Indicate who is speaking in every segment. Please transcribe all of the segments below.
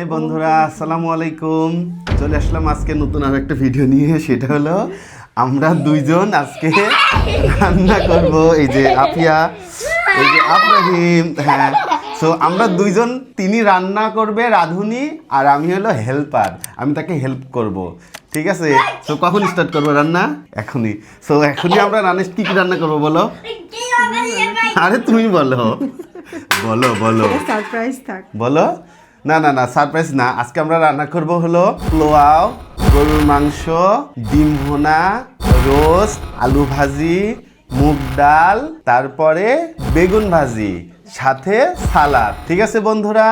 Speaker 1: এই বন্ধুরা আসসালামু আলাইকুম। চলে আসলাম আজকে নতুন আর একটা ভিডিও নিয়ে। সেটা হলো আমরা দুইজন আজকে রান্না করব। এই যে আফিয়া, এই যে আফরাহিম, হ্যাঁ। সো আমরা দুইজন, তিনি রান্না করবে রাঁধুনি আর আমি হলো হেল্পার, আমি তাকে হেল্প করব। ঠিক আছে? সো কখন স্টার্ট করবো রান্না? এখনই। সো এখনই আমরা রান্না কি কি রান্না করবো বলো? আরে তুমি বলো বলো বলো
Speaker 2: সারপ্রাইজ থাক।
Speaker 1: বলো। না না না, সারপ্রাইজ না। আজকে আমরা রান্না করব হলো পোলাও, গরুর মাংস, ডিম ভুনা, রোস্ট, আলু ভাজি, মুগ ডাল, তারপরে বেগুন ভাজি, সাথে সালাদ। ঠিক আছে বন্ধুরা,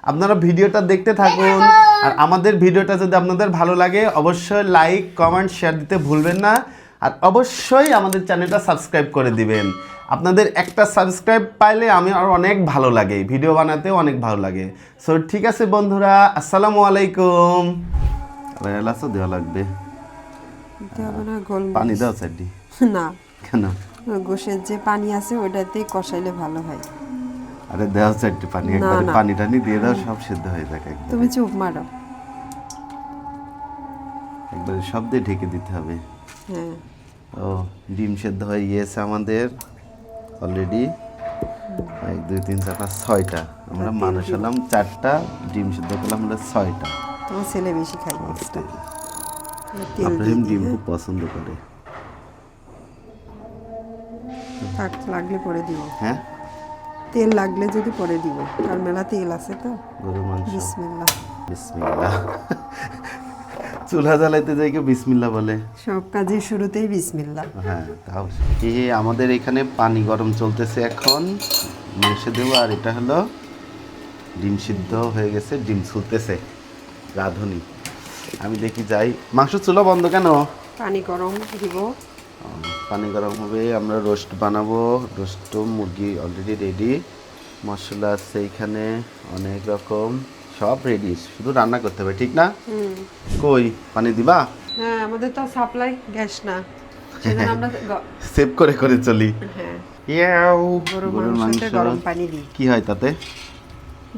Speaker 1: আপনারা ভিডিওটা দেখতে থাকুন। আর আমাদের ভিডিওটা যদি আপনাদের ভালো লাগে অবশ্যই লাইক, কমেন্ট, শেয়ার দিতে ভুলবেন না। আর অবশ্যই আমাদের চ্যানেলটা সাবস্ক্রাইব করে দিবেন। আপনাদের একটা সাবস্ক্রাইব পাইলে আমি আর অনেক ভালো লাগে, ভিডিও বানাতেও অনেক ভালো লাগে। সো ঠিক আছে বন্ধুরা, আসসালামু আলাইকুম। এলাচও দেওয়া লাগবে, পানি দাও চারটি।
Speaker 2: না,
Speaker 1: কেন?
Speaker 2: গোশের যে পানি আছে ওটাতে কষাইলে ভালো হয়।
Speaker 1: আরে দেওয়া চারটি পানি, একবারে
Speaker 2: না।
Speaker 1: পানি টানি দিয়ে দাও, সব সিদ্ধ হয়ে যাক।
Speaker 2: তুমি চুপ মারো।
Speaker 1: একবারে সব দিয়ে ঢেকে দিতে হবে।
Speaker 2: হ্যাঁ,
Speaker 1: ও, ডিম সেদ্ধ হয়ে গিয়েছে আমাদের অলরেডি। 1 2 3 4 5 6টা। আমরা মানুষ হলাম 4টা, ডিম সেদ্ধ করলাম আমরা 6টা।
Speaker 2: তোমার ছেলে বেশি খায় না। তেল
Speaker 1: আব্রাহিম
Speaker 2: দিয়ে
Speaker 1: ডিম
Speaker 2: দিই,
Speaker 1: খুব পছন্দ করে।
Speaker 2: থাক, লাগলে পরে দিব।
Speaker 1: হ্যাঁ,
Speaker 2: তেল লাগলে যদি পরে দিব, কার মেলা তেল আছে তো।
Speaker 1: গরুর মাংস।
Speaker 2: বিসমিল্লাহ।
Speaker 1: বিসমিল্লাহ। চুলা জ্বালাইতে যাই কেউ বিসমিল্লাহ বলে?
Speaker 2: সব কাজের শুরুতেই বিসমিল্লাহ।
Speaker 1: হ্যাঁ, তাও আমাদের এখানে পানি গরম চলতেছে এখন, মাংস দেবো। আর এটা হলো ডিম সিদ্ধ হয়ে গেছে, ডিম ছুলতেছে রাঁধুনি। আমি দেখি যাই। মাংস চুলা বন্ধ কেন?
Speaker 2: পানি গরম দিব।
Speaker 1: পানি গরম হবে, আমরা রোস্ট বানাবো। রোস্ট মুরগি অলরেডি রেডি, মশলা আছে এখানে অনেক রকম, সব রেডি, শুধু রান্না করতে হবে। ঠিক না? কই পানি দিবা?
Speaker 2: হ্যাঁ, আমাদের তো সাপ্লাই গ্যাস না, সেজন্য আমরা
Speaker 1: সেভ করে করে চলি।
Speaker 2: হ্যাঁ,
Speaker 1: ইয়াও,
Speaker 2: গরুর
Speaker 1: গরুর মাংস
Speaker 2: মাংসতে গরম পানি দিই।
Speaker 1: কি হয় তাতে?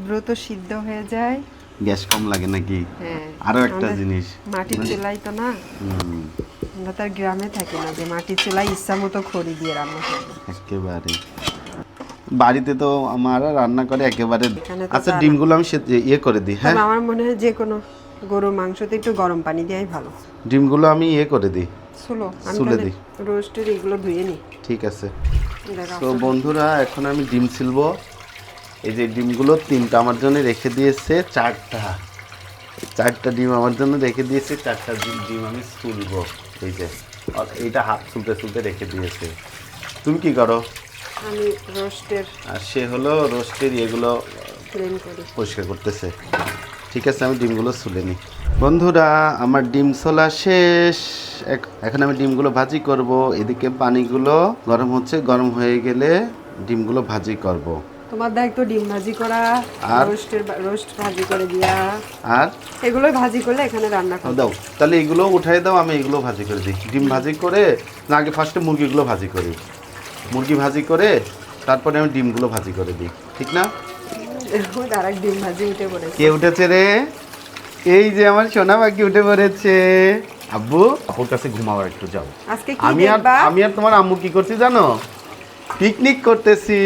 Speaker 2: দ্রুত সিদ্ধ হয়ে যায়।
Speaker 1: গ্যাস কম লাগে নাকি?
Speaker 2: হ্যাঁ,
Speaker 1: আরো একটা
Speaker 2: আমাদের
Speaker 1: জিনিস,
Speaker 2: মাটির চুলাই তো না, আমরা তার গ্রামে থাকি না যে মাটির চুলাই ইচ্ছা মতো খড়ি দিয়ে রান্না করবো।
Speaker 1: একেবারে বাড়িতে তো আমার রান্না করে একেবারে।
Speaker 2: এখানে তো
Speaker 1: আচ্ছা,
Speaker 2: তা না।
Speaker 1: ডিমগুলো আমি ইয়ে করে দিই। হ্যাঁ,
Speaker 2: তবে আমার মনে হয় যে কোনো গরুর মাংসতে একটু গরম পানি দেওয়াই ভালো।
Speaker 1: ডিমগুলো আমি ইয়ে করে দিই,
Speaker 2: চলো আমি
Speaker 1: চুলে দিই।
Speaker 2: রোস্টের এগুলো ধুয়ে নিই।
Speaker 1: ঠিক আছে।
Speaker 2: দেখো,
Speaker 1: তো বন্ধুরা, এখন আমি ডিম ছিলবো। এই যে ডিমগুলো 3টা আমার জন্য রেখে দিয়েছে, 4টা ডিম আমার জন্য রেখে দিয়েছে। 4টা ডিম আমি ছুলবো। এই যে এইটা হাত ছুলতে ছুলতে রেখে দিয়েছে। তুমি কি করো?
Speaker 2: আমি রোস্টের
Speaker 1: আর সে হলো রোস্টের এগুলো
Speaker 2: ক্লিন করি।
Speaker 1: পরিষ্কার করতেছে। ঠিক আছে, আমি ডিমগুলো ছুলে নিই। বন্ধুরা, আমার ডিম ছোলা শেষ। এখন আমি ডিমগুলো ভাজি করব। এদিকে পানিগুলো গরম হচ্ছে, গরম হয়ে গেলে ডিমগুলো ভাজি করব।
Speaker 2: তোমার দায়িত্ব ডিম ভাজি করা
Speaker 1: আর
Speaker 2: রোস্ট ভাজি করে দিয়া,
Speaker 1: আর
Speaker 2: এগুলোই ভাজি করলে এখানে রান্না করো।
Speaker 1: দাও, তাহলে এগুলো উঠাই দাও, আমি এগুলো ভাজি করে দিই। ডিম ভাজি করে না, আগে ফার্স্টে মুরগিগুলো ভাজি করি। মুরগি ভাজি করে তারপরে আমি ডিমগুলো ভাজি করে দিই। ঠিক না?
Speaker 2: আর এক ডিম ভাজি উঠে পড়েছে।
Speaker 1: কে উঠেছে রে? এই যে আমার সোনা পাখি উঠে পড়েছে। আব্বু, আপুর কাছে ঘুমাও একটু, যাও।
Speaker 2: আজকে কি
Speaker 1: আমি
Speaker 2: দেখবা?
Speaker 1: আর তোমার আম্মু কি করছি জানো? পিকনিক করতেছি।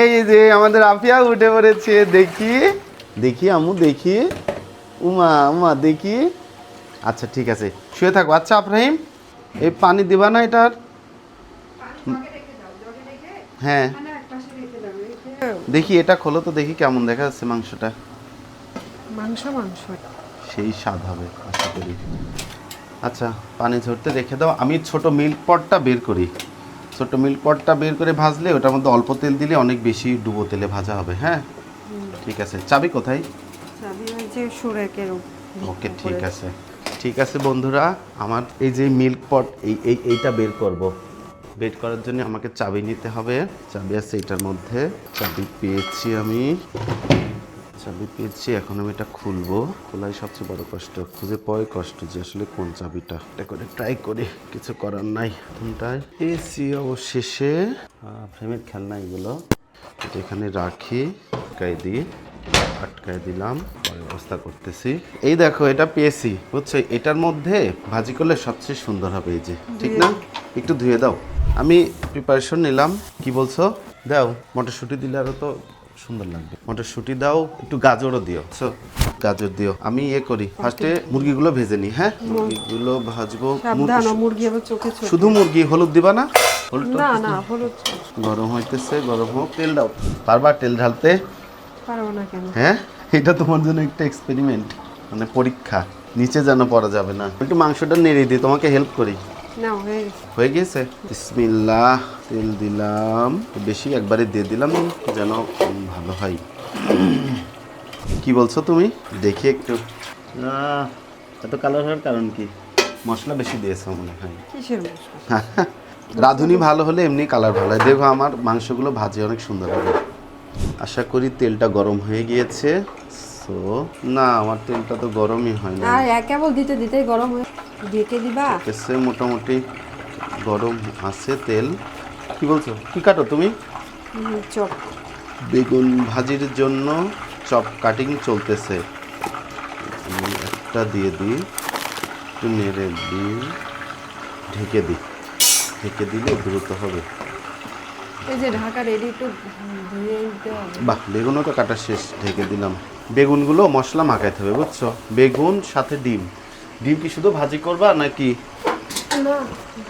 Speaker 1: এই যে আমাদের আফিয়া উঠে পড়েছে। দেখি দেখি আম্মু, দেখি। উমা উমা, দেখি। আচ্ছা ঠিক আছে, শুয়ে থাকো। আচ্ছা আফরাহিম, এই পানি দিবা না এটার? হ্যাঁ, দেখি এটা খোলো তো, দেখি কেমন দেখা যাচ্ছে মাংসটা।
Speaker 2: মাংস
Speaker 1: সেই স্বাদ হবে আশা করি। আচ্ছা, পানি ঝরতে রেখে দাও। আমি ছোট মিল্ক পটটা বের করি। ছোট মিল্ক পটটা বের করে ভাজলে ওটার মধ্যে অল্প তেল দিলে অনেক বেশি ডুবো তেলে ভাজা হবে। হ্যাঁ, ঠিক আছে। চাবি কোথায়?
Speaker 2: চাবি হচ্ছে সুরেকের।
Speaker 1: ওকে, ঠিক আছে। ঠিক আছে বন্ধুরা, আমার এই যে মিল্ক পট এইটা বের করব। বের করার জন্য আমাকে চাবি নিতে হবে। চাবি আছে এটার মধ্যে। চাবি পেয়েছি আমি। এখন আমি এটা খুলবো। খোলাই সবচেয়ে বড় কষ্ট, খুঁজে পাওয়াই কষ্ট যে আসলে কোন চাবিটা। এটা করে ট্রাই করি, কিছু করার নাই। কোনটায়? এসি অবশেষে। ফ্রেমের খেলনা এগুলো। এটা এখানে রাখি, আটকাই দিই, আটকাই দিলাম, পরে ব্যবস্থা করতেছি। এই দেখো এটা পেয়েছি বুঝছো, এটার মধ্যে ভাজি করলে সবচেয়ে সুন্দর হবে। এই যে ঠিক না, একটু ধুয়ে দাও। আমি প্রিপারেশন নিলাম। কি বলছো? দাও, মটরশুঁটি দিলে আরো তো সুন্দর লাগবে। মটরশুঁটি দাও, একটু গাজরও দিও। গাজর দিও। আমি করি ফার্স্টে মুরগিগুলো ভেজে নিই। হ্যাঁ, মুরগিগুলো ভাজবো।
Speaker 2: সাবধান, মুরগি আবার চোখে ছোট।
Speaker 1: শুধু মুরগি, হলুদ দিবা না? হলুদ
Speaker 2: না না, হলুদ
Speaker 1: গরম হইতেছে, গরম হোক। তেল দাও। বারবার তেল ঢালতে
Speaker 2: পারবো না কেন?
Speaker 1: হ্যাঁ, এটা তোমার জন্য একটা এক্সপেরিমেন্ট, মানে পরীক্ষা। নিচে যেন পড়া যাবে না। একটু মাংসটা নেড়ে দিই, তোমাকে হেল্প করি।
Speaker 2: না, হয়ে গেছে।
Speaker 1: হয়ে গেছে। বিসমিল্লাহ। তেল দিলাম বেশি, একবারে দিয়ে দিলাম যেন ভালো হয়। কি বলছো তুমি? দেখি একটু। এত কালার হওয়ার কারণ কি? মশলা বেশি দিয়েছো মনে হয়।
Speaker 2: কিসের মশলা?
Speaker 1: রাঁধুনি ভালো হলে এমনি কালার ভালো হয়। দেখো আমার মাংসগুলো ভাজি অনেক সুন্দর হবে। আশা করি তেলটা গরম হয়ে গিয়েছে। সো না, আমার তেলটা তো গরমই হয় না।
Speaker 2: আর কেবল দিতে দিতে গরম হয়ে ঢেকে দিবা।
Speaker 1: এসে মোটামুটি গরম আছে তেল। কি বলছো? কি কাটো তুমি?
Speaker 2: চপ।
Speaker 1: বেগুন ভাজির জন্য চপ কাটিং চলতেছে। আমি একটা দিয়ে দিই, একটু নেড়ে দিই, ঢেকে দিই। ঢেকে দিলে দ্রুত হবে।
Speaker 2: এই যে ঢাকা রেডি, একটু ধুয়ে দিতে হবে।
Speaker 1: বাহ, বেগুনও তো কাটা শেষ। ঢেকে দিলাম। বেগুনগুলো মশলা মাখাইতে হবে বুঝছো। বেগুন সাথে ডিম। ডিম কি শুধু ভাজি করবা নাকি
Speaker 2: না,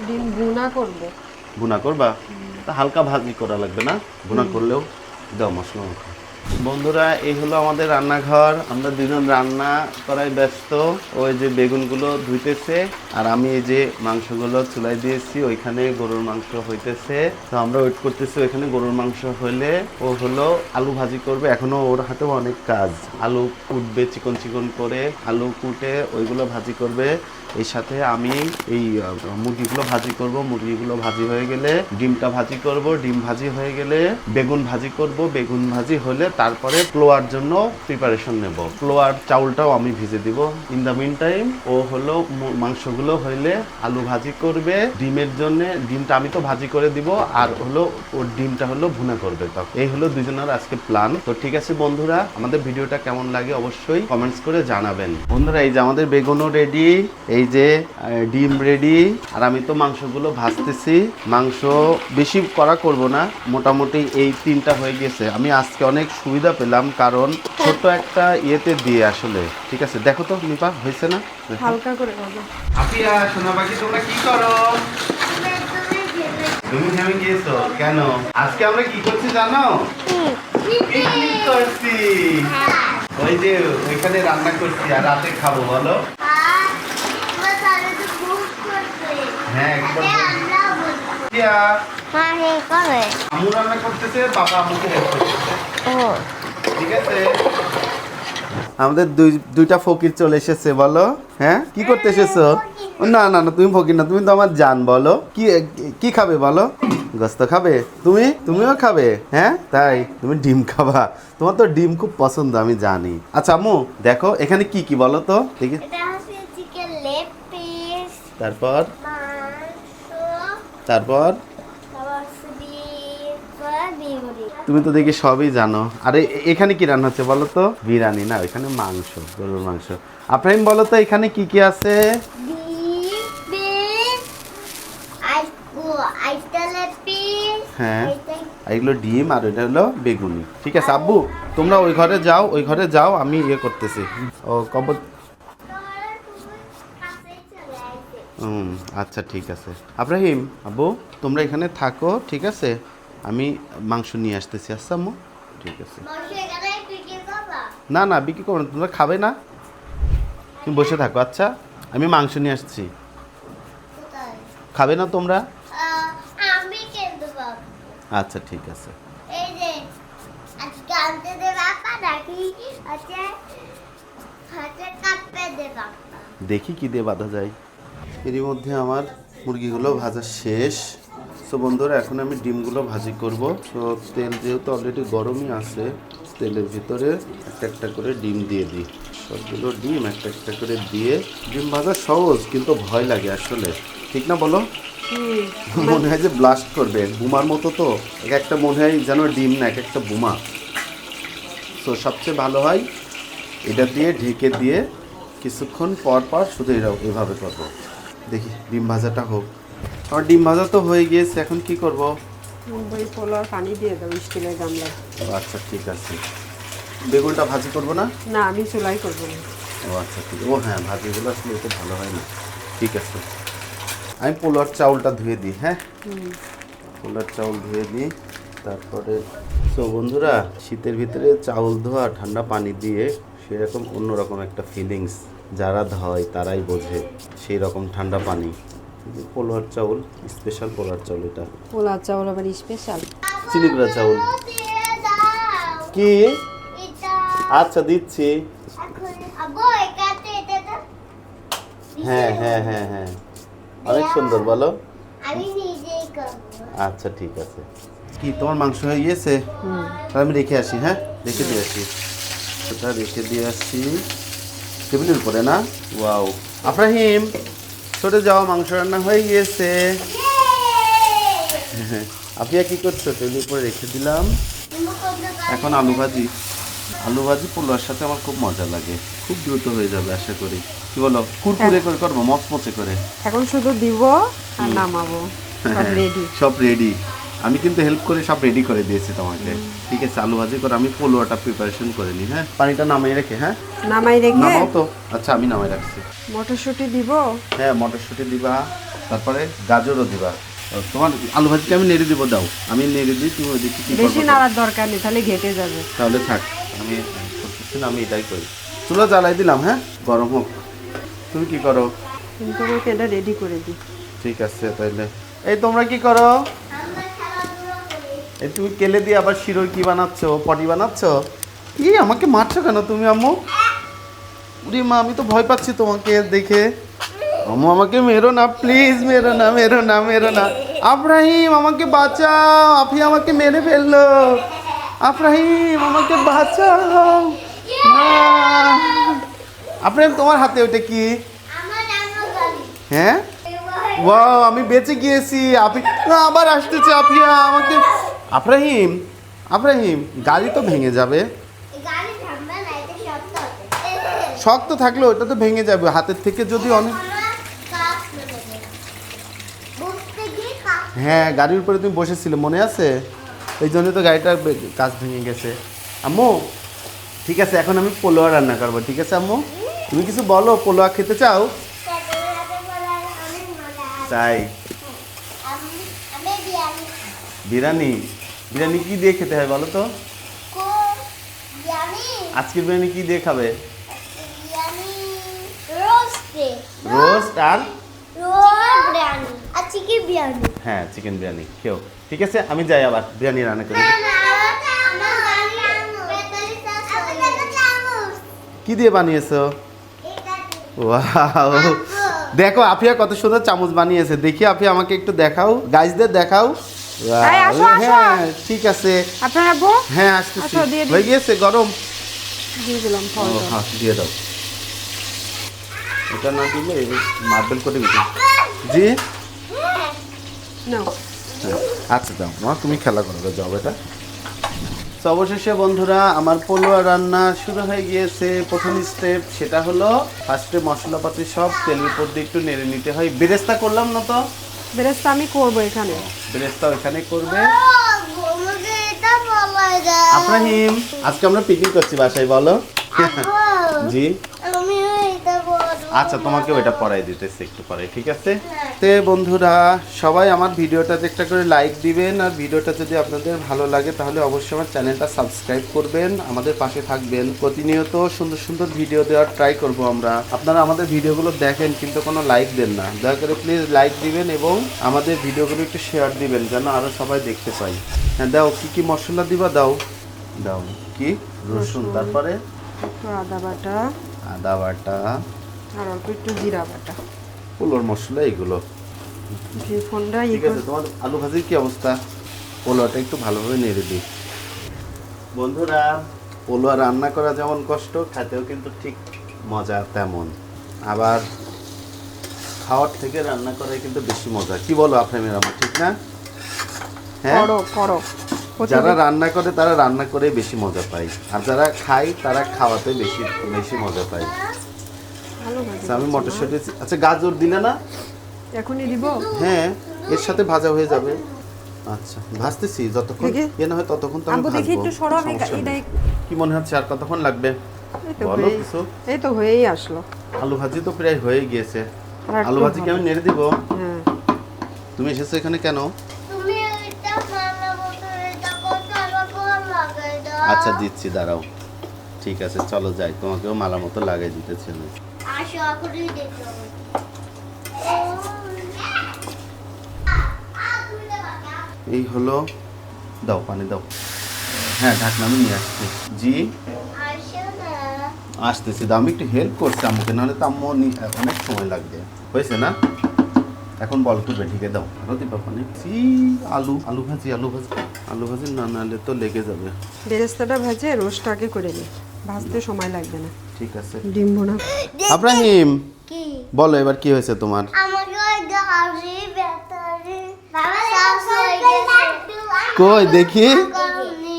Speaker 2: ডিম ভুনা করবো।
Speaker 1: ভুনা করবা? তা হালকা ভাজি করা লাগবে না? ভুনা করলেও দাও মশলা মাখা। বন্ধুরা, এই হলো আমাদের রান্নাঘর। আমরা দুজন রান্না করায় ব্যস্ত। ওই যে বেগুনগুলো ধুইতেছে, আর আমি এই যে মাংসগুলো চুলাই দিয়েছি, ওইখানে গরুর মাংস হইতেছে। তো আমরা ওয়েট করতেছি ওইখানে গরুর মাংস হইলে ও হলো আলু ভাজি করবে। এখনো ওর হাতেও অনেক কাজ। আলু কুটবে চিকন চিকন করে, আলু কুটে ওইগুলো ভাজি করবে। এই সাথে আমি এই মুরগিগুলো ভাজি করব। মুরগিগুলো ভাজি হয়ে গেলে ডিমটা ভাজি করব। ডিম ভাজি হয়ে গেলে বেগুন ভাজি করব। বেগুন ভাজি হলে তারপরে পোলাওর জন্য প্রিপারেশন নেব। পোলাওর চাউলটাও আমি ভিজে দিব। ইন দ্য মিন টাইম ও হলো মাংসগুলো হইলে আলু ভাজি করবে। ডিমের জন্য ডিমটা আমি তো ভাজি করে দিব, আর হলো ওর ডিমটা হলো ভুনা করবে। তো এই হলো দুজনের আজকে প্ল্যান। তো ঠিক আছে বন্ধুরা, আমাদের ভিডিওটা কেমন লাগে অবশ্যই কমেন্টস করে জানাবেন। বন্ধুরা, এই যে আমাদের বেগুনও রেডি, এই যে ডিম রেডি, আর আমি তো মাংসগুলো ভাজতেছি। মাংস বেশি করা করব না, মোটামুটি এই 3টা হয়ে গেছে। আমি আজকে অনেক সুবিধা পেলাম, কারণ ছোট একটা ইয়েতে দিয়ে আসলে। ঠিক আছে, দেখো তো নিপা, হয়েছে না?
Speaker 2: হালকা করে করবো।
Speaker 1: আপিয়া, সোনা বাকি, তোমরা কি করো? তুমি থেমে গিয়েছো কেন? আজকে আমরা কি করছি জানো? পিকনিক করছি। ওই যে ওইখানে রান্না করছি, আর রাতে খাবো। বলো। হ্যাঁ, আম্মু রান্না করতেছে, বাবা আম্মুকে হেল্প করতেছে। ঠিক আছে। আমাদের দুইটা ফকির চলে এসেছে। বলো, হ্যাঁ কি করতে এসেছো? না না না, তুমি ফকির না, তুমি তো আমার জান। বলো কি কি খাবে? বলো। গোস্ত খাবে? তুমিও খাবে? হ্যাঁ তাই, তুমি ডিম খাবা। তোমার তো ডিম খুব পছন্দ, আমি জানি। আচ্ছা আম্মু, দেখো এখানে কি কি বলো তো দেখি। তারপর তারপর তুমি তো দেখি সবই জানো। আরে এখানে কি রান্না হচ্ছে বলো তো? বিরিয়ানি না, এখানে মাংস, গরুর মাংস। আফরাইম বলো তো এখানে কি কি আছে? হ্যাঁ, এগুলো ডিম, আর এটা হলো বেগুনি। ঠিক আছে আব্বু, তোমরা ওই ঘরে যাও, আমি ইয়ে করতেছি। ও কবর। আচ্ছা ঠিক আছে। আব্রাহিম, আব্বু তোমরা এখানে থাকো, ঠিক আছে? আমি মাংস নিয়ে আসতেছি। আচ্ছা আম্মু, ঠিক আছে। না না, বিক্রি করো না, তোমরা খাবে না? তুমি বসে থাকো। আচ্ছা, আমি মাংস নিয়ে আসছি। খাবে না তোমরা? আচ্ছা ঠিক আছে। দেখি কি দিয়ে বাঁধা যায়। এরই মধ্যে আমার মুরগিগুলো ভাজা শেষ। সো বন্ধুরা, এখন আমি ডিমগুলো ভাজি করব। তো তেল যেহেতু অলরেডি গরমই আছে, তেলের ভিতরে একটা একটা করে ডিম দিয়ে দিই। সবগুলো ডিম একটা একটা করে দিয়ে। ডিম ভাজা সহজ, কিন্তু ভয় লাগে আসলে, ঠিক না বলো? মনে হয় যে ব্লাস্ট করবে, বোমার মতো তো, এক একটা মনে হয় যেন ডিম না, এক একটা বোমা। তো সবচেয়ে ভালো হয় এটা দিয়ে ঢেকে দিয়ে কিছুক্ষণ পর পর শুধু এভাবে করবো। দেখি ডিম ভাজাটা হোক। আমার ডিম ভাজা তো হয়ে গিয়েছে, এখন কি করব?
Speaker 2: ওই পোলার পানি দিয়ে দাও স্টিলের গামলায়।
Speaker 1: আচ্ছা ঠিক আছে। বেগুনটা ভাজি করবো না?
Speaker 2: না, আমি চুলাই করবো না।
Speaker 1: ও আচ্ছা ঠিক, ও হ্যাঁ, ভাজিগুলো আসলে এতে ভালো হয় না। ঠিক আছে, আমি পোলার চাউলটা ধুয়ে দিই। হ্যাঁ, পোলার চাউল ধুয়ে দিই। তারপরে তো বন্ধুরা, শীতের ভিতরে চাউল ধোয়া ঠান্ডা পানি দিয়ে সেরকম অন্যরকম একটা ফিলিংস, যারা ধয় তারাই বোঝে। সেই রকম ঠান্ডা পানি, পোলার চাউল, স্পেশাল পোলার চাউল এটা।
Speaker 2: পোলার চাউল আবার স্পেশাল।
Speaker 1: চিনি গুঁড়া চাউল কি? আচ্ছা দিচ্ছি। হ্যাঁ হ্যাঁ হ্যাঁ হ্যাঁ, অনেক সুন্দর, বলো। আচ্ছা ঠিক আছে। কি তোমার মাংস হয়ে গিয়েছে? তাহলে আমি রেখে আসি। হ্যাঁ, রেখে দিয়ে আসি, ওটা রেখে দিয়ে আসছি টেবিলের উপরে না। ওয়াও, আফরাহিম ছোটে যাওয়া মাংস রান্না হয়ে গিয়েছে। আপিয়া কি করছো? টেবিলের উপরে রেখে দিলাম। এখন আলু ভাজি, আলু ভাজি পোলার সাথে আমার খুব মজা লাগে, খুব দ্রুত হয়ে যাবে আশা করি। কি বলো, কুরকুরে করে করবো, মচমচে করে?
Speaker 2: এখন শুধু দিব আর নামাবো, সব রেডি।
Speaker 1: সব রেডি, আমি কিন্তু হেল্প করে সব রেডি করে দিয়েছি তোমাকে। ঠিক আছে, আলু ভাজি করে আমি পোলোয়াটা প্রিপারেশন করে নিই। হ্যাঁ, পানিটা নামিয়ে রেখে। হ্যাঁ,
Speaker 2: নামাই রেখে
Speaker 1: নামাও তো। আচ্ছা, আমি নামাই রাখছি।
Speaker 2: মটরশুঁটি দিব।
Speaker 1: হ্যাঁ, মটরশুঁটি দিবা, তারপরে গাজরও দিবা। তোমার আলু ভাজিকে আমি নেড়ে দিব, দাও আমি নেড়ে দিই, তুমি ওইদিকে কি
Speaker 2: বেশি
Speaker 1: করবে?
Speaker 2: নাড়ার দরকার নেই, তাহলে ঘেটে যাবে।
Speaker 1: তাহলে থাক, আমি করতেছি না, আমি এটাই করি। চুলা জ্বালাই দিলাম, হ্যাঁ, গরম হোক। তুমি কি করো?
Speaker 2: কিন্তু তোমাকে এটা রেডি করে দিই।
Speaker 1: ঠিক আছে তাইলে। এই তোমরা কি করো? এই তুমি কেলে দিয়ে আবার শিরোই কি বানাচ্ছো? পটি বানাচ্ছো? কি আমাকে মারছো কেন তুমি আম্মু? উরি মা, আমি তো ভয় পাচ্ছি তোমাকে দেখে। আম্মু আমাকে মেরো না প্লিজ, মেরো না, মেরো না, মেরো না। আফরাহিম আমাকে বাঁচাও, আপনি আমাকে মেরে ফেললো। আফরাহিম আমাকে বাঁচাও না। আফরাহিম তোমার হাতে ওটা কি? হ্যাঁ, ওয়াও, আমি বেঁচে গিয়েছি। আপনি আবার আসতেছে আপিয়া আমাকে। আফরাহিম, আফরাহিম গাড়ি তো ভেঙে যাবে। শক্ত থাকলে ওটা তো ভেঙে যাবে হাতের থেকে যদি অনেক। হ্যাঁ, গাড়ির উপরে তুমি বসেছিলে মনে আছে, এই জন্য তো গাড়িটার কাজ ভেঙে গেছে। আম্মু ঠিক আছে, এখন আমি পোলোয়া রান্না করবো। ঠিক আছে আম্মু, তুমি কিছু বলো, পোলোয়া খেতে চাও? তাই, বিরিয়ানি, বিরিয়ানি কি দিয়ে খেতে হয় বলো তো? আজকের বিরিয়ানি কি দিয়ে খাবে? রোস্ট আর হ্যাঁ, চিকেন বিরিয়ানি খেও। ঠিক আছে, আমি যাই আবার বিরিয়ানি রান্না করি। কি দিয়ে বানিয়েছো? ওয়াও, দেখো আফিয়া কত সুন্দর চামচ বানিয়েছে। দেখি আফিয়া আমাকে একটু দেখাও, গাইজদের দেখাও।
Speaker 2: এই, আসো, আসো।
Speaker 1: হ্যাঁ ঠিক আছে।
Speaker 2: আপনার আব্বু?
Speaker 1: হ্যাঁ আসতেছি,
Speaker 2: আচ্ছা, দিয়ে দিই।
Speaker 1: হয়ে গিয়েছে গরম।
Speaker 2: দিয়ে দিলাম
Speaker 1: ও
Speaker 2: ফলটা।
Speaker 1: হ্যাঁ, দিয়ে দাও। এটা না দিলে মার্বেল করে দিতে। জি,
Speaker 2: নাও।
Speaker 1: হ্যাঁ, আচ্ছা দাও মা, তুমি খেলা করো, যাও এটা। তো অবশেষে বন্ধুরা, আমার পোলোয়া রান্না শুরু হয়ে গিয়েছে। প্রথম স্টেপ সেটা হলো ফার্স্টে মশলাপাতি সব তেলের উপর দিয়ে একটু নেড়ে নিতে হয়। বেরেস্তা করলাম না তো?
Speaker 2: বেরেস্তা আমি করবো এখানে।
Speaker 1: বেরেস্তা ওখানে করবে। আফরাহিম, আজকে আমরা পিকনিক করছি বাসায়, বলো। জি, আচ্ছা তোমাকে ওইটা পড়াই দিতেছি একটু পরে, ঠিক আছে? তে বন্ধুরা, সবাই আমার ভিডিওটাতে একটা করে লাইক দিবেন, আর ভিডিওটা যদি আপনাদের ভালো লাগে তাহলে অবশ্যই আমার চ্যানেলটা সাবস্ক্রাইব করবেন, আমাদের পাশে থাকবেন। প্রতিনিয়ত সুন্দর সুন্দর ভিডিও দেওয়ার ট্রাই করব আমরা। আপনারা আমাদের ভিডিওগুলো দেখেন কিন্তু কোনো লাইক দেন না, দয়া করে প্লিজ লাইক দিবেন এবং আমাদের ভিডিওগুলো একটু শেয়ার দিবেন যেন আরও সবাই দেখতে পাই। হ্যাঁ দাও, কি কি মশলা দিবা দাও। দাও কি? রসুন, তারপরে
Speaker 2: একটু আদা বাটা,
Speaker 1: আদা বাটা,
Speaker 2: আর অল্প একটু জিরা বাটা।
Speaker 1: পোলোর মশলা এগুলো।
Speaker 2: ফোনটা
Speaker 1: ঠিক আছে, তোমার আলু ভাজির কি অবস্থা? পোলোটা একটু ভালোভাবে নেড়ে দিই। বন্ধুরা, পোলোয়া রান্না করা যেমন কষ্ট, খেতেও কিন্তু ঠিক মজা তেমন। আবার খাওয়ার থেকে রান্না করাই কিন্তু বেশি মজা, কি বলো আপনার আমার, ঠিক না? হ্যাঁ,
Speaker 2: করো করো
Speaker 1: যারা রান্না করে তারা রান্না করে বেশি মজা পায়, আর যারা খায় তারা খাওয়াতে বেশি বেশি মজা পায়।
Speaker 2: ভালো ভাজি
Speaker 1: আচ্ছা, আমি মটরশুঁটি, আচ্ছা গাজর দিলে না?
Speaker 2: এখনই দিব।
Speaker 1: হ্যাঁ, এর সাথে ভাজা হয়ে যাবে। আচ্ছা, ভাজতেছি, যতক্ষণ
Speaker 2: দেখি।
Speaker 1: এ না হয় ততক্ষণ তো আমি
Speaker 2: আব্বু দেখি
Speaker 1: ভাজবো।
Speaker 2: একটু সরো, আমি
Speaker 1: সমস্যা নেই।
Speaker 2: এটাই
Speaker 1: কি মনে হচ্ছে আর কতক্ষণ লাগবে? বলো কিছু।
Speaker 2: এই তো হয়েই আসলো।
Speaker 1: আলু ভাজি তো প্রায় হয়ে গিয়েছে।
Speaker 2: আর একটু
Speaker 1: আলু ভাজি কি
Speaker 2: হবে।
Speaker 1: আমি নেড়ে দিব?
Speaker 2: হ্যাঁ,
Speaker 1: তুমি এসেছো এখানে কেন?
Speaker 3: তুমি এটা মালা বদলে এটা কত আমার ভালো লাগে দাও।
Speaker 1: আচ্ছা দিচ্ছি, দাঁড়াও। ঠিক আছে, চলো যাই, তোমাকেও মালা মতো লাগাই দিতেছি আমি।
Speaker 3: আসো এখনই দেখো।
Speaker 1: এই হলো, দাও পানি দাও। হ্যাঁ, ঢাকনা আমি নিয়ে আসছি। জি,
Speaker 3: আসো না।
Speaker 1: আসতেছি, দাও। আমি একটু হেল্প করছি আম্মুকে, নাহলে তো আম্মু অনেক সময় লাগবে। হয়েছে না? এখন বল তুলবে, ঢেকে দাও। আরো দিবা পানি। জি, আলু আলু ভাজি, আলু ভাজি, আলু ভাজি না নাহলে তো লেগে যাবে।
Speaker 2: বেরেস্তাটা ভেজে রোস্টটাকে করে নি, ভাজতে সময় লাগবে না।
Speaker 1: ঠিক আছে।
Speaker 2: ডিম ভুনা।
Speaker 1: আব্রাহিম,
Speaker 3: কি?
Speaker 1: বলো এবার কি হয়েছে তোমার?
Speaker 3: আমাকে ওই গাড়ি ব্যাটারি বাবা সব হয়ে গেছে।
Speaker 1: কই দেখি।
Speaker 3: কারণে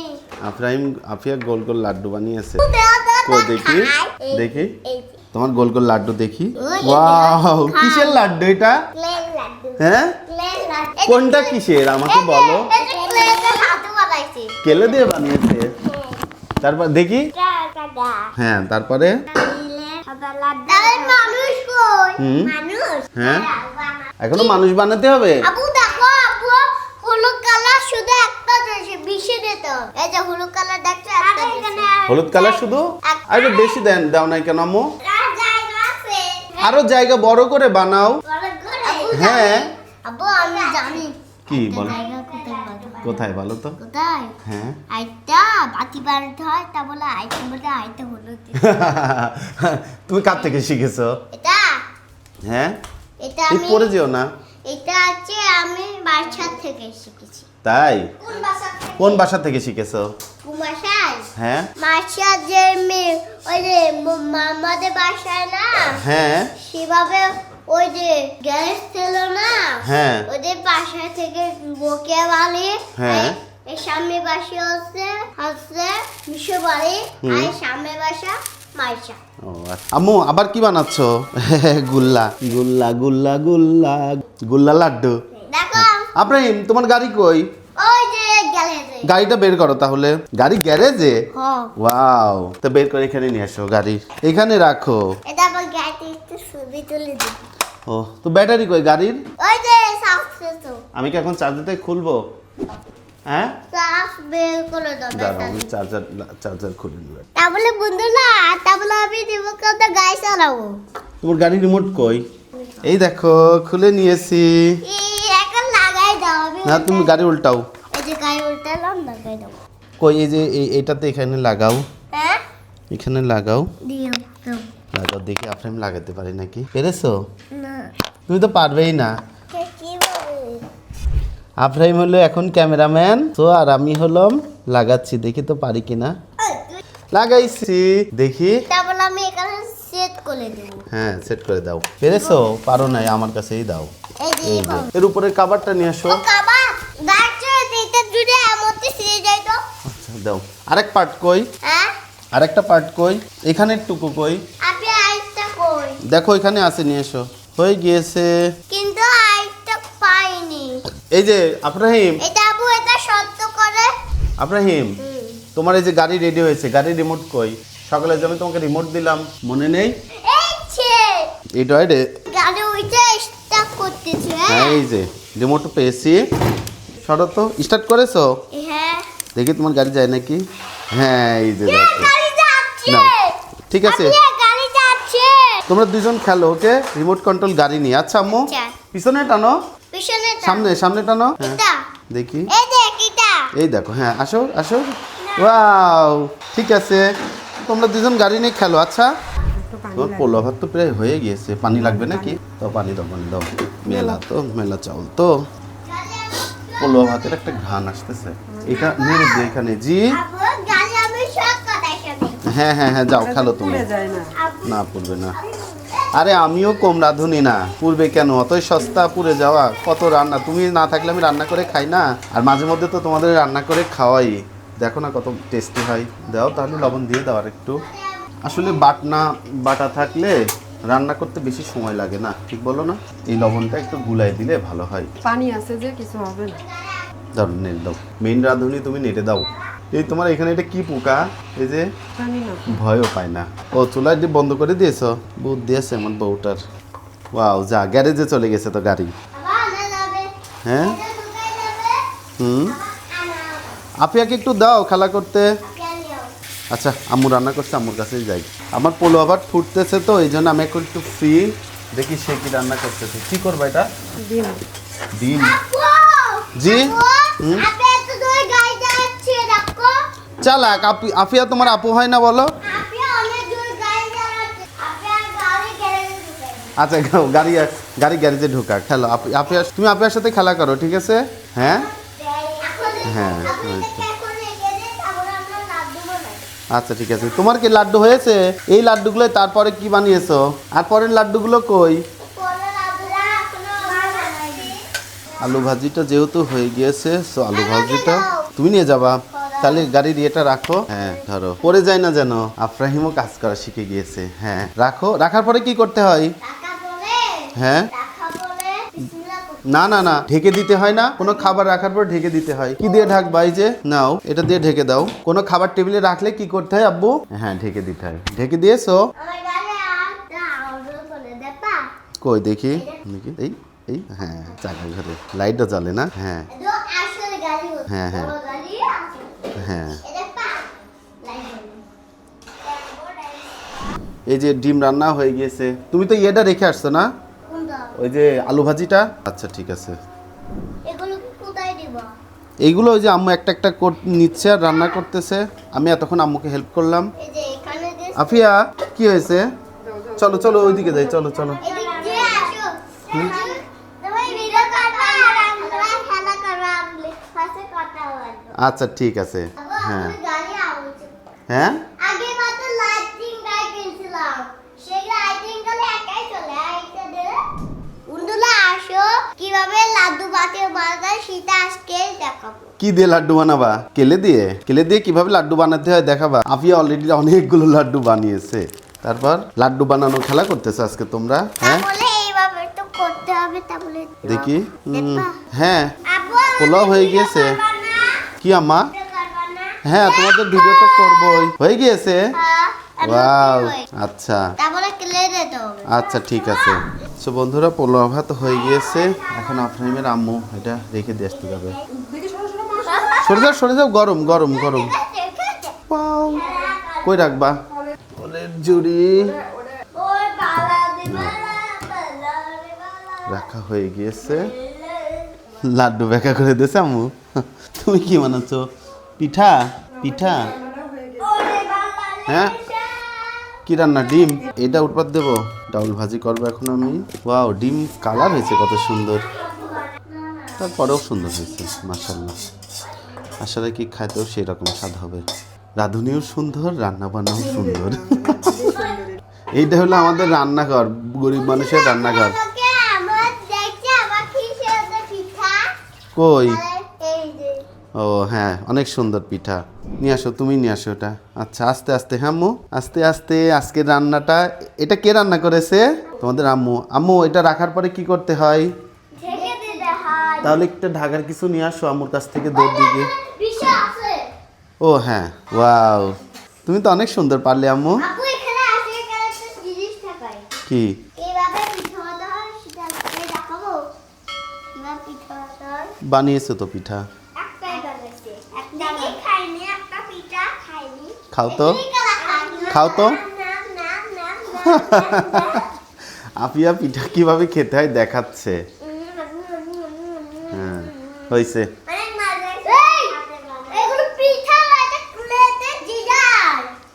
Speaker 1: আব্রাহিম আফিয়া গোল গোল লাড্ডু বানিয়েছে।
Speaker 3: দাদা
Speaker 1: কই দেখি, দেখি
Speaker 3: এই
Speaker 1: তোমার গোল গোল লাড্ডু দেখি।
Speaker 3: ওই যে
Speaker 1: ওয়াও, কিসের লাড্ডু এটা?
Speaker 3: প্লেন লাড্ডু
Speaker 1: হ্যাঁ,
Speaker 3: প্লেন লাড্ডু
Speaker 1: কোনটা কিসের আমাকে বলো।
Speaker 3: এটা প্লেনের হাতে বানাইছি
Speaker 1: কেলে দিয়ে বানিয়েছে? তারপর দেখি।
Speaker 3: টাটা
Speaker 1: হ্যাঁ, তারপরে
Speaker 3: তাহলে মানুষ কই
Speaker 1: হুম।
Speaker 3: মানুষ
Speaker 1: হ্যাঁ, এখনো মানুষ বানাতে হবে।
Speaker 3: আবু দেখো আবু হলুদ কালার শুধু একটা দেশে বেশি দিতে হবে। এই যে হলুদ কালার দেখছো একটা দেশে
Speaker 1: হলুদ কালার শুধু? আর একটু বেশি দেন, দাও নাই কেন আম্মু?
Speaker 3: জায়গা আছে
Speaker 1: আরো জায়গা বড় করে বানাও।
Speaker 3: বড় করে
Speaker 1: হ্যাঁ।
Speaker 3: আবু আমি জানি
Speaker 1: কি বলো?
Speaker 3: জায়গা কোথায় বানাবো?
Speaker 1: কোথায় বলো তো?
Speaker 3: কোথায়
Speaker 1: হ্যাঁ।
Speaker 3: আইটা বাতি বানাতে হয় তা বলে আইটা বলে আইটা হলুদ দিতে।
Speaker 1: তুমি কার থেকে শিখেছো?
Speaker 3: এটা
Speaker 1: হ্যাঁ,
Speaker 3: এটা
Speaker 1: এই
Speaker 3: আমি
Speaker 1: পরে যেও না।
Speaker 3: এটা আছে আমি বাসা থেকে শিখেছি।
Speaker 1: তাই?
Speaker 3: কোন বাসা থেকে?
Speaker 1: কোন বাসা থেকে শিখেছো?
Speaker 3: কুমাশাই
Speaker 1: হ্যাঁ।
Speaker 3: মাসা যে মেয়ে ওই যে মামাদের বাসায় না
Speaker 1: হ্যাঁ।
Speaker 3: সেভাবে ওই যে গ্যাস ছিল না
Speaker 1: হ্যাঁ।
Speaker 3: ওদের বাসা থেকে বকে বাড়ি
Speaker 1: হ্যাঁ।
Speaker 3: এই সামনে বাসা হচ্ছে হচ্ছে মিশো বাড়ি আর সামনে বাসা মাইশা।
Speaker 1: ও আচ্ছা। আম্মু আবার কি বানাচ্ছো? গুল্লা গুল্লা গুল্লা গুল্লা গুল্লা লাড্ডু।
Speaker 3: দেখো
Speaker 1: আব্রাহিম, তোমার গাড়ি কই?
Speaker 3: ওই যে গ্যালেতে
Speaker 1: গাড়িটা বের করো তাহলে। গাড়ি গ্যারেজে?
Speaker 3: হ্যাঁ
Speaker 1: ওয়াও, তো বের করে এখানে নিয়ে আসো, গাড়ি এখানে রাখো।
Speaker 3: এটা আবার গাড়িতে একটু ছবি তুলে দিই।
Speaker 1: ও, তো ব্যাটারি কই গাড়ির?
Speaker 3: ওই যে সাকসেস
Speaker 1: আমি কি এখন চার্জারটা খুলবো? হ্যাঁ,
Speaker 3: সাফ বের করে দাও
Speaker 1: দাঁড়াও,
Speaker 3: ব্যাটারি।
Speaker 1: আমি চার্জার খুলে নিব।
Speaker 3: তাহলে বন্ধু না তাহলে আমি দেবো কত গাড়ি চালাবো।
Speaker 1: তোমার গাড়ির রিমোট কই? এই দেখো, খুলে নিয়েছি।
Speaker 3: এই এখন লাগাই দাও আমি
Speaker 1: না, তুমি গাড়ি উল্টাও।
Speaker 3: এই যে গাড়ি উল্টালাম লাগাই দাও।
Speaker 1: কই, এই যে এইটাতে এখানে লাগাও,
Speaker 3: হ্যাঁ
Speaker 1: এখানে লাগাও।
Speaker 3: দিও দাও।
Speaker 1: লাগাও দেখি আফরাইম লাগাতে পারি নাকি। পেরেছো?
Speaker 3: না
Speaker 1: তুমি তো পারবেই না।
Speaker 3: কিভাবে?
Speaker 1: আফরাইম হলো এখন ক্যামেরাম্যান, তো আর আমি হলাম লাগাচ্ছি, দেখি তো পারি কিনা। লাগাইছি, দেখি।
Speaker 3: তাহলে আমি এখানে সেট করে দেবো।
Speaker 1: হ্যাঁ, সেট করে দাও। পেরেছো? পারো নাই, আমার কাছেই দাও।
Speaker 3: এই যে
Speaker 1: এই যে এর উপরে কাভারটা নিয়ে আসো।
Speaker 3: ও কাবা গাছ এটা জুড়ে আমতে ছিঁড়ে যায় তো।
Speaker 1: আচ্ছা, দাও। আরেক পার্ট কই?
Speaker 3: হ্যাঁ
Speaker 1: আরেকটা পার্ট কই? এখানের টুকু কই?
Speaker 3: আপনি আইটা কই?
Speaker 1: দেখো এখানে আছে, নিয়ে এসো। হয়ে গিয়েছে।
Speaker 3: কিন্তু আইটা পাইনি।
Speaker 1: এই যে আফরাহিম,
Speaker 3: এটা আবু এটা সত্য করে।
Speaker 1: আফরাহিম, তোমার এই যে গাড়ি রেডি হয়েছে, গাড়ির রিমোট কই? সকালে যে আমি তোমাকে রিমোট দিলাম, মনে নেই?
Speaker 3: এই ছে
Speaker 1: এইটা
Speaker 3: গাড়ি উঠে স্টার্ট করতেছে।
Speaker 1: হ্যাঁ, এই যে রিমোট পেয়েছি। সরো তো, স্টার্ট করেছো?
Speaker 3: হ্যাঁ
Speaker 1: দেখি তোমার গাড়ি যায় নাকি। হ্যাঁ, এই যে
Speaker 3: এ,
Speaker 1: দেখো।
Speaker 3: গাড়ি যাচ্ছে।
Speaker 1: নাও, ঠিক আছে।
Speaker 3: আপনি, গাড়ি যাচ্ছে।
Speaker 1: তোমরা দুজন খেলো, ওকে? রিমোট কন্ট্রোল গাড়ি নিয়ে। আচ্ছা আম্মু,
Speaker 3: আচ্ছা।
Speaker 1: পিছনে টানো,
Speaker 3: পিছনে তো।
Speaker 1: সামনে টানো। হ্যাঁ,
Speaker 3: এটা
Speaker 1: দেখি।
Speaker 3: এই দেখ এটা।
Speaker 1: এই দেখো, হ্যাঁ, আসো আসো। ওয়াও, ঠিক আছে, তোমরা দুজন গাড়ি নিয়ে খেলো। আচ্ছা,
Speaker 2: একটু পানি
Speaker 1: তোমার
Speaker 2: লাগবে।
Speaker 1: পোলা ভাত তো প্রায় হয়ে গিয়েছে। পানি লাগবে নাকি? তো পানি দাও, পানি দাও। মেলা চাউল তো। পোলা ভাতের একটা ঘ্রাণ আসতেছে। এটা নেড়ে দিয়ে এখানে। জি,
Speaker 3: আবু গাড়ি আমি সব কথা শুনি।
Speaker 1: হ্যাঁ, যাও খেলো তুমি।
Speaker 2: পড়ে যায় না।
Speaker 3: আবু
Speaker 1: না, পড়বে না। আরে আমিও কম রাঁধুনি না, পূর্বে কেন অতই সস্তা পুড়ে যাওয়া, কত রান্না, তুমি না থাকলে আমি রান্না করে খাই না, আর মাঝে মধ্যে তো তোমাদের রান্না করে খাওয়াই, দেখো না কত টেস্টি হয়। দাও তাহলে লবণ দিয়ে দাও আর একটু। আসলে বাটা থাকলে রান্না করতে বেশি সময় লাগে না, ঠিক বলো না? এই লবণটা একটু গুলাই দিলে ভালো হয়।
Speaker 2: পানি আছে যে কিছু হবে না।
Speaker 1: দাও নেট দাও, মেইন রাঁধুনি তুমি নেটে দাও। এই তোমার এখানে এটা কি পোকা, এই যে
Speaker 2: জানি না।
Speaker 1: ভয়ও পায় না। ও চুলা দিয়ে বন্ধ করে দিয়েছো, বুধ দিয়েছে আমার বউটার। ওয়াও, যা গ্যারেজে চলে গেছে তো গাড়ি। হ্যাঁ আপিয়াকে একটু দাও খেলা করতে। আচ্ছা আম্মু রান্না করছে, আম্মুর কাছেই যাই। আমার পোলো আবার ফুটতেছে তো এই জন্য আমি একটু ফ্রি, দেখি সে কি রান্না করতেছে। কি করবা এটা?
Speaker 2: ডিম।
Speaker 1: ডিম? জি চালাক আফিয়া, তোমার আপু হয় না বলো? আচ্ছা গাড়ি গ্যারেজে ঢোকা, খেলো আপিয়া, তুমি আপিয়ার সাথে খেলা করো, ঠিক আছে? হ্যাঁ হ্যাঁ আচ্ছা ঠিক আছে। তোমার কি লাড্ডু হয়েছে? এই লাড্ডুগুলো তারপরে কি বানিয়েছো? আর পরের লাড্ডুগুলো কই? আলু ভাজিটা যেহেতু হয়ে গিয়েছে, সো আলু ভাজিটা তুমি নিয়ে যাবা। তাহলে গাড়ির ইয়েটা রাখো। হ্যাঁ ধরো, পড়ে যায় না যেন। আফরাহিমও কাজ করা শিখে গিয়েছে। হ্যাঁ রাখো, রাখার পরে কি করতে হয়? হ্যাঁ না না না, ঢেকে দিতে হয় না, কোনো খাবার রাখার পর ঢেকে দিতে হয়। কি দিয়ে ঢাকবা? এই যে নাও, এটা দিয়ে ঢেকে দাও। কোনো খাবার টেবিলে রাখলে কি করতে হয় আব্বু? হ্যাঁ ঢেকে দিতে হয়। ঢেকে দিয়েছো? কই দেখি দেখি, এই এই হ্যাঁ চাকা ঘরে লাইটটা জ্বলে না। হ্যাঁ হ্যাঁ হ্যাঁ হ্যাঁ এই যে ডিম রান্না হয়ে গিয়েছে। তুমি তো ইয়েটা রেখে আসছো না, ওই যে আলু ভাজিটা? আচ্ছা ঠিক আছে। এইগুলো ওই যে আম্মু একটা একটা নিচ্ছে আর রান্না করতেছে, আমি এতক্ষণ আম্মুকে হেল্প করলাম। আফিয়া কি হয়েছে? চলো চলো ওইদিকে যাই, চলো চলো। আচ্ছা ঠিক আছে। হ্যাঁ হ্যাঁ
Speaker 3: কিভাবে লাড্ডু বানায় সেটা আজকে দেখাবো।
Speaker 1: কি দিয়ে লাড্ডু বানাবা? কেলে দিয়ে? কেলে দিয়ে কিভাবে লাড্ডু বানাতে হয় দেখাবা? আফিয়া অলরেডি অনেকগুলো লাড্ডু বানিয়েছে। তারপর লাড্ডু বানানো খেলা করতেছে আজকে তোমরা? হ্যাঁ
Speaker 3: তাহলে এইভাবে তো করতে হবে। তাহলে
Speaker 1: দেখি। হ্যাঁ পোলাও হয়ে গিয়েছে। কি আম্মা? হ্যাঁ তোমাদের ভিডিও তো করবোই। হয়ে গিয়েছে? ওয়াও আচ্ছা আচ্ছা ঠিক আছে। সো বন্ধুরা পোলাও ভাত হয়ে গিয়েছে, এখন আফরাহিমের আম্মু এটা রেখে দিয়ে আসতে যাবে। সরে যাও, গরম গরম গরম। কই রাখবা? ফলের জুড়ি রাখা হয়ে গিয়েছে। লাড্ডু বেঁকা করে দিয়েছে আম্মু। তুমি কি বানাচ্ছো? পিঠা? পিঠা? হ্যাঁ কি রান্না? ডিম? এটা উৎপাদ দেবো, ডাউল ভাজি করবো এখন আমি। ওয়াও ডিম কালার হয়েছে কত সুন্দর, তারপরেও সুন্দর হয়েছে মাশাআল্লাহ। আসলে কি খাইতেও সেই রকম স্বাদ হবে। রাঁধুনিও সুন্দর, রান্না বান্নাও সুন্দর। এইটা হলো আমাদের রান্নাঘর, গরিব মানুষের রান্নাঘর। কই? ও হ্যাঁ অনেক সুন্দর পিঠা। নিয়ে আসো, তুমি নিয়ে আসো ওটা। আচ্ছা আস্তে আস্তে। হ্যাঁ আম্মু আস্তে আস্তে। আজকের রান্নাটা এটা কে রান্না করেছে? তোমাদের আম্মু। আম্মু এটা রাখার পরে কি করতে হয়? তাহলে একটা ঢাকার কিছু নিয়ে আসো আম্মুর কাছ থেকে, দৌড় দিকে। ও হ্যাঁ ওয়াও, তুমি তো অনেক সুন্দর পারলে আম্মু। কি? বানিয়েছো তো পিঠা, খাও তো খাও তো। আপিয়া পিঠা কিভাবে খেতে হয় দেখাচ্ছে। হ্যাঁ হয়েছে।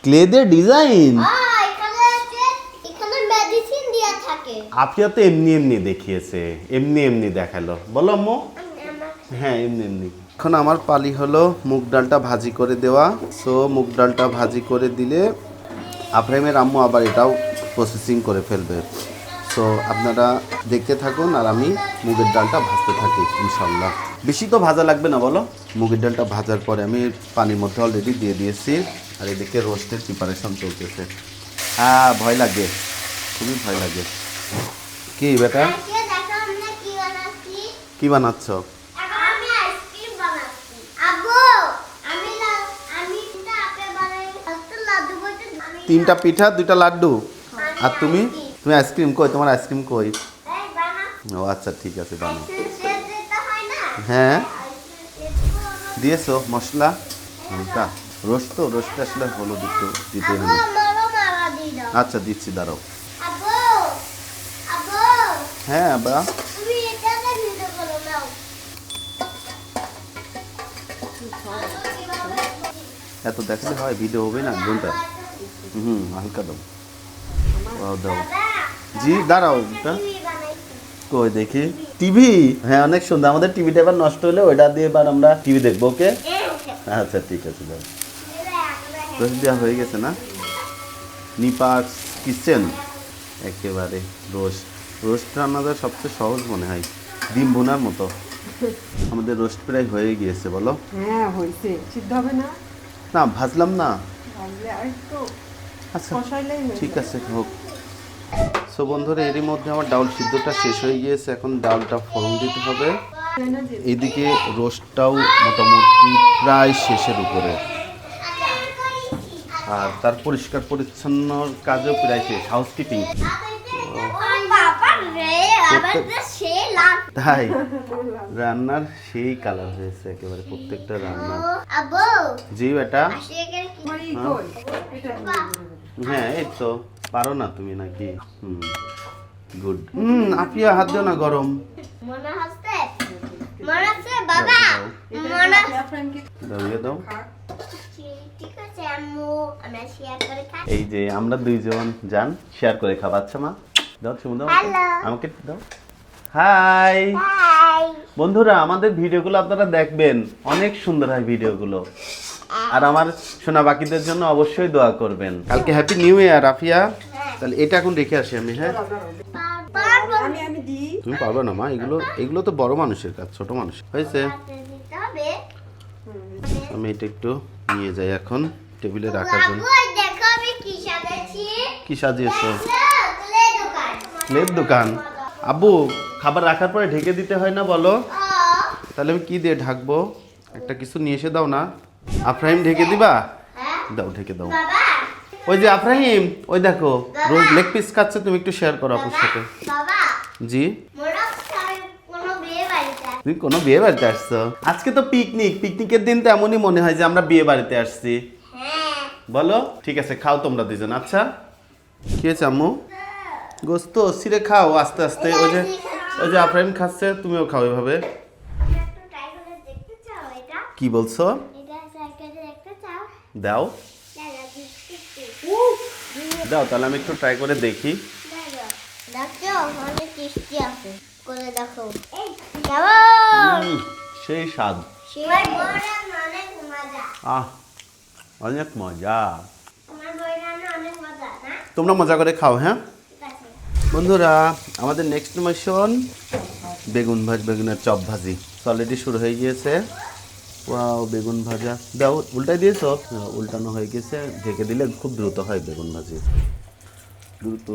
Speaker 1: ক্লে দিয়ে ডিজাইন? আপিয়া তো এমনি এমনি দেখিয়েছে, এমনি এমনি দেখালো। বলো আম্মু। হ্যাঁ এমনি এমনি। এখন আমার পালি হলো মুগ ডালটা ভাজি করে দেওয়া। সো মুগ ডালটা ভাজি করে দিলে আফরাহিমের আম্মু আবার এটাও প্রসেসিং করে ফেলবে। তো আপনারা দেখতে থাকুন আর আমি মুগের ডালটা ভাজতে থাকি ইনশাল্লাহ। বেশি তো ভাজা লাগবে না বলো। মুগের ডালটা ভাজার পরে আমি পানির মধ্যে অলরেডি দিয়ে দিয়েছি, আর এদিকে রোস্টের প্রিপারেশন চলতেছে। ভয় লাগে, খুবই ভয় লাগে। কি বেটা,
Speaker 3: আজকে দেখো আমরা কি বানাচ্ছি।
Speaker 1: কি বানাচ্ছ?
Speaker 3: এখন আমি আইসক্রিম বানাচ্ছি। আব্বু, আমি তিনটা আপেল বানাই, একটা লাড্ডু বলতে আমি
Speaker 1: 3টা পিঠা 2টা লাড্ডু। আর তুমি আইসক্রিম কই? তোমার আইসক্রিম কই?
Speaker 3: এই বানা।
Speaker 1: ও আচ্ছা, ঠিক আছে, বানাও।
Speaker 3: আইসক্রিম শেপ দিতে হয় না?
Speaker 1: হ্যাঁ,
Speaker 3: আইসক্রিম শেপ
Speaker 1: দিয়েছো মশলা হালকা। রোস্ট তো, রোস্টে আসলে হলুদ একটু দিতে
Speaker 3: আব্বু,
Speaker 1: হবে।
Speaker 3: আমারও মারা দিয়ে দাও।
Speaker 1: আচ্ছা দিচ্ছি, দাঁড়াও।
Speaker 3: আব্বু, আব্বু,
Speaker 1: হ্যাঁ বা,
Speaker 3: তুমি এটাতে ভিডিও করো নাও।
Speaker 1: এত দেখলে হয়? ভিডিও হবে না কোনটা? হালকা দাও। দাও। জি দাঁড়াও, এটা
Speaker 3: টিভি বানাইছি।
Speaker 1: কই দেখি। টিভি? হ্যাঁ, অনেক সুন্দর। আমাদের টিভিটা এবার নষ্ট হলে ওইটা দিয়ে এবার আমরা টিভি দেখবো। ওকে, আচ্ছা ঠিক আছে। দাও, রোস্ট দেওয়া হয়ে গেছে না? নিপাস কিচেন একেবারে রোস্ট রান্নাটা সবচেয়ে সহজ মনে হয়, ডিম ভুনার মতো। আমাদের রোস্ট প্রায় হয়ে গিয়েছে, বলো।
Speaker 2: হ্যাঁ হয়েছে, সিদ্ধ হবে না,
Speaker 1: না ভাজলাম না।
Speaker 2: ভাজলে আর একটু
Speaker 1: আচ্ছা
Speaker 2: কষাইলেই হয়ে
Speaker 1: ঠিক
Speaker 2: যাবে।
Speaker 1: আছে, হোক। সো বন্ধুরা, এরই মধ্যে আমার ডাউল সিদ্ধটা শেষ হয়ে গিয়েছে। এখন ডালটা ফোড়ন দিতে হবে।
Speaker 2: তাই না যে?
Speaker 1: এইদিকে রোস্টটাও মোটামুটি প্রায় শেষের উপরে, আর তার পরিষ্কার পরিচ্ছন্ন কাজও প্রায় শেষ, হাউসকিপিং।
Speaker 3: বাবা রে, আবার তো সে লাগ।
Speaker 1: তাই রান্নার সেই কালার হয়েছে একেবারে প্রত্যেকটা রান্না।
Speaker 3: আব্বু,
Speaker 1: জি বেটা।
Speaker 3: আজকে কি
Speaker 2: আমার এই কই? এটা
Speaker 1: হ্যাঁ, এই তো পারো না তুমি নাকি? গুড। আপিয়া হাত দিও না, গরম।
Speaker 3: মনে হচ্ছে? মনে হচ্ছে বাবা?
Speaker 2: এটা
Speaker 3: মনে
Speaker 2: ফ্রেন্ডকে
Speaker 1: দাও, ইয়ে দাও।
Speaker 3: ঠিক আছে আম্মু, আমরা শেয়ার করে খাই।
Speaker 1: এই যে আমরা দুইজন যান শেয়ার করে খাবো। আচ্ছা মা, দাও চুমু দাও।
Speaker 3: Hello.
Speaker 1: আমাকে দাও। High
Speaker 3: by.
Speaker 1: বন্ধুরা, আমাদের ভিডিওগুলো আপনারা দেখবেন, অনেক সুন্দর হয় ভিডিওগুলো। আর আমার সোনা বাকিদের জন্য অবশ্যই দোয়া করবেন। কালকে হ্যাপি নিউ ইয়ার আফিয়া। তাহলে এটা এখন রেখে আসি আমি। হ্যাঁ,
Speaker 2: আমি দিই।
Speaker 1: তুমি পারবে না মা, এগুলো তো বড় মানুষের কাজ, ছোট মানুষ হয়েছে।
Speaker 3: দিতে হবে।
Speaker 1: আমি এটা একটু নিয়ে যাই এখন টেবিলে রাখার জন্য।
Speaker 3: আব্বু, এই দেখো আমি কি সাজাচ্ছি।
Speaker 1: কি সাজিয়েছো?
Speaker 3: ক্লে দোকান।
Speaker 1: ক্লের দোকান। আব্বু, খাবার রাখার পরে ঢেকে দিতে হয় না বলো? তাহলে আমি কি দিয়ে ঢাকবো? একটা কিছু নিয়ে এসে দাও না। আফরাহিম, ঢেকে দিবা?
Speaker 3: হ্যাঁ
Speaker 1: দাও, ঢেকে দাও।
Speaker 3: বাবা,
Speaker 1: ওই যে আফরাহিম, ওই দেখো রোজ লেগ পিস খাচ্ছে, তুমি একটু শেয়ার করো আপুর সাথে।
Speaker 3: বাবা,
Speaker 1: জি,
Speaker 3: মনে হচ্ছে আমি কোনো বিয়ে বাড়িতে আসছি।
Speaker 1: তুমি কোনো বিয়ে বাড়িতে আসছো? আজকে তো পিকনিকের দিন, তো এমনই মনে হয় যে আমরা বিয়ে বাড়িতে আসছি।
Speaker 3: হ্যাঁ।
Speaker 1: বলো, ঠিক আছে, খাও তোমরা দুজন। আচ্ছা, কি হয়েছে আম্মু? গোস্ত সিরে খাও আস্তে আস্তে। ওই যে আফরাহিম খাচ্ছে, তুমিও খাও এভাবে।
Speaker 3: আমি একটু ট্রাই করে দেখতে চাও এটা?
Speaker 1: কি বলছো?
Speaker 3: এটা সাইকেলে দেখতে চাও?
Speaker 1: দাও
Speaker 3: দাদা, দেখতে।
Speaker 1: দাও, তাহলে আমি একটু ট্রাই করে দেখি।
Speaker 3: দাদা, দেখো অনেক টেস্টি আছে। করে দেখো। এই কেমন?
Speaker 1: সেই স্বাদ।
Speaker 3: সেই অনেক মজা।
Speaker 1: অনেক মজা।
Speaker 3: তোমার বই রান্না অনেক মজা না?
Speaker 1: তোমরা মজা করে খাও। হ্যাঁ
Speaker 3: ঠিক আছে।
Speaker 1: বন্ধুরা, আমাদের নেক্সট মিশন বেগুনের চপ ভাজি অলরেডি শুরু হয়ে গিয়েছে। ওয়াও, বেগুন ভাজা। দাও, উল্টাই দিয়েছো? হ্যাঁ, উল্টানো হয়ে গেছে। ঢেকে দিলে খুব দ্রুত হয় বেগুন ভাজি। দ্রুত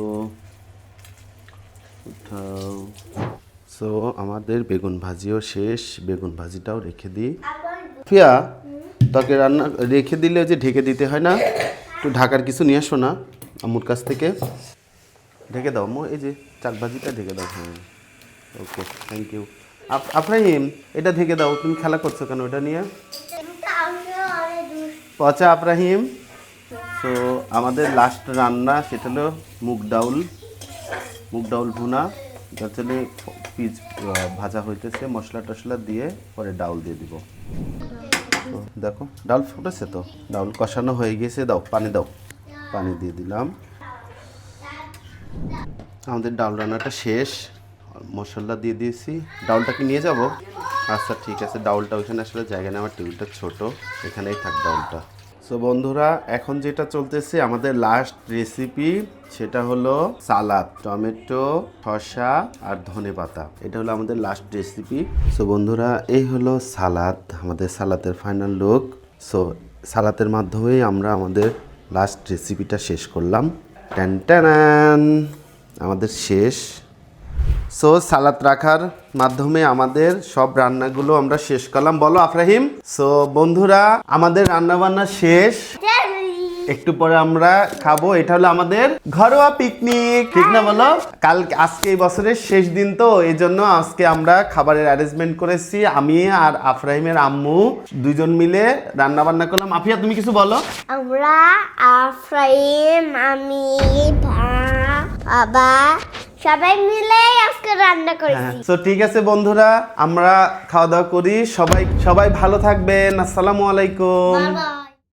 Speaker 1: উঠাও। সো আমাদের বেগুন ভাজিও শেষ। বেগুন ভাজিটাও রেখে দিই। ফিয়া, তোকে রান্না রেখে দিলে যে ঢেকে দিতে হয় না, একটু ঢাকার কিছু নিয়ে আসো না আম্মুর কাছ থেকে। ঢেকে দাও আম্মু, এই যে চাক ভাজিটা ঢেকে দাও। হ্যাঁ, ওকে, থ্যাংক ইউ। আফরাহিম, এটা ঢেকে দাও। তুমি খেলা করছো কেন এটা নিয়ে? পচা আফরাহিম। তো আমাদের লাস্ট রান্না সেটা হলো মুগ ডাউল ভুনা। এটা হচ্ছে পিস ভাজা হইতেছে, মশলা টশলা দিয়ে পরে ডাউল দিয়ে দিব। তো দেখো, ডাউল ফুটেছে, তো ডাউল কষানো হয়ে গেছে। দাও পানি, দাও পানি দিয়ে দিলাম। আমাদের ডাউল রান্নাটা শেষ, মশলা দিয়ে দিয়েছি। ডাউলটা কি নিয়ে যাব? আচ্ছা ঠিক আছে, ডাউলটা ওইখানে আসলে জায়গা নেই, আমার টেবিলটা ছোট, এখানেই থাক ডাউলটা। সো তো বন্ধুরা এখন যেটা চলতেছে আমাদের লাস্ট রেসিপি, সেটা হলো সালাদ, টমেটো, শসা আর ধনেপাতা। এটা হলো আমাদের লাস্ট রেসিপি। সো বন্ধুরা এই হলো সালাদ, আমাদের সালাদের ফাইনাল লুক। সো সালাদের মাধ্যমেই আমরা আমাদের লাস্ট রেসিপিটা শেষ করলাম। টান টান, আমাদের শেষ। সো সালাদ রাখার মাধ্যমে আমাদের সব রান্নাগুলো আমরা শেষ করলাম। বলো আফরাহিম। সো বন্ধুরা আমাদের রান্না বান্না শেষ, একটু পরে আমরা খাবো। এটা হলো আমাদের ঘরোয়া পিকনিক, ঠিক না বলো? আজকে এই বছরের শেষ দিন, তো এই জন্য আজকে আমরা খাবারের অ্যারেঞ্জমেন্ট করেছি। আমি আর আফরাহিমের আম্মু দুইজন মিলে রান্না বান্না করলাম। আফিয়া তুমি কিছু বলো।
Speaker 3: আমরা আফরাইম, আমি, বাবা সবাই মিলে আজকে রান্না করেছি।
Speaker 1: তো ঠিক আছে বন্ধুরা, আমরা খাওয়া দাওয়া করি। সবাই ভালো থাকবেন। আসসালামু আলাইকুম।
Speaker 3: বাবা।